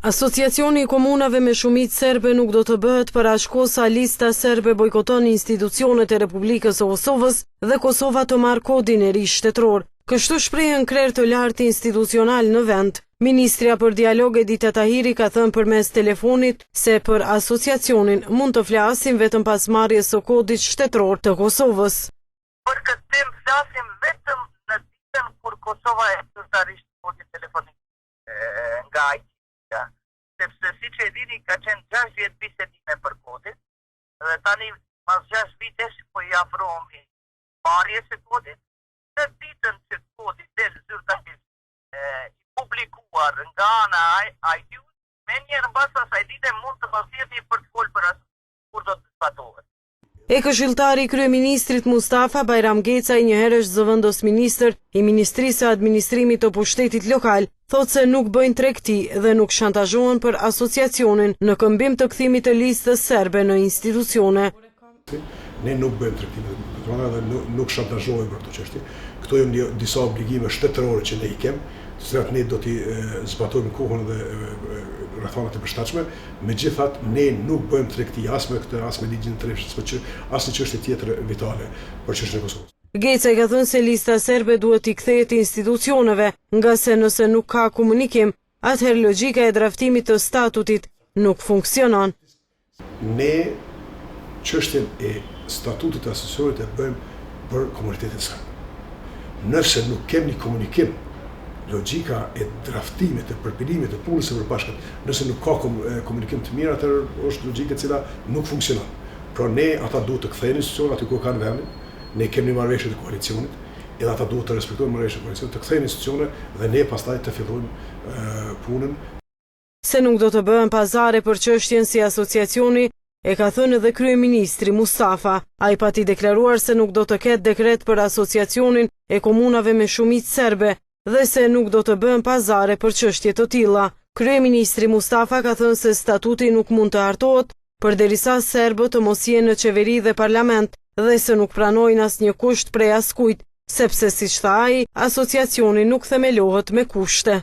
Asociacioni i komunave me shumicë serbe nuk do të bëhet për aq kohë sa lista serbe bojkoton institucionet e Republikës së Kosovës dhe Kosova të marrë kodin e ri shtetëror. Kështu shprehën krerë të lartë institucional në vend. Ministrja për dialog Edita Tahiri ka thënë përmes telefonit se për asociacionin mund të flasim vetëm pas marrjes së kodit shtetëror të Kosovës. Për këtë temë flasim vetëm në ditën kur Kosova e zyrtarisht kodin telefonik nga IT-ja. Sepse siç e dini ka qenë 6 vjet bisedime për kodin dhe tani pas 6 vitesh po i afrohemi marrjes së kodit. Në ditën që kodi del zyrtarisht i publikuar nga ana IT-ut, me njerë në bas asaj dite mund të pasjeti për të folë për asë kur do të zbatohet. E këshilltari i kryeministrit Mustafa Bajram Gecaj, njëherësh zëvendës ministër i Ministrisë së Administrimit të Pushtetit Lokal, thotë se nuk bëjnë tregti dhe nuk shantazhohen për asociacionin në këmbim të kthimit të listës serbe në institucione. Ne nuk bëjmë tregtim dhe nuk shantazhohemi për këtë çështje. Këto janë disa obligime shtetërore që ne i kemi, të cilat ne do t'i zbatojmë në kohën dhe rrethanat e përshtatshme. Megjithatë, ne nuk bëjmë tregti as me këtë, as me ligjin e treshës, as në çështje tjetër vitale për çështjen e Kosovës. Gecaj ka thënë se lista serbe duhet t'i kthehet institucioneve, nga se nëse nuk ka komunikim, atëherë logjika e draftimit të statutit nuk funksionon. Ne çështjen e statutit të asociacionit e bëjmë për komunitetin serb. Nëse nuk kemi komunikim, logjika e draftimit, e përpilimit të punës së përbashkët, nëse nuk ka komunikim të mirë, atëherë është logjika e cila nuk funksionon. Pra ne ata duhet të kthejnë institucionet aty ku kanë vendin, ne kemi marrëveshje të koalicionit, edhe ata duhet të respektojnë marrëveshjet e koalicionit, të kthejnë institucionet dhe ne pastaj të fillojmë punën. Se nuk do të bëhen pazare për çështjen si asociacioni, e ka thënë edhe kryeministri Mustafa. Ai pati deklaruar se nuk do të ketë dekret për asociacionin e komunave me shumicë serbe dhe se nuk do të bëhen pazare për çështje të tilla. Kryeministri Mustafa ka thënë se statuti nuk mund të hartohet përderisa serbët të mos jenë në qeveri dhe parlament dhe se nuk pranojnë asnjë kusht prej askujt, sepse siç tha ai, asociacioni nuk themelohet me kushte.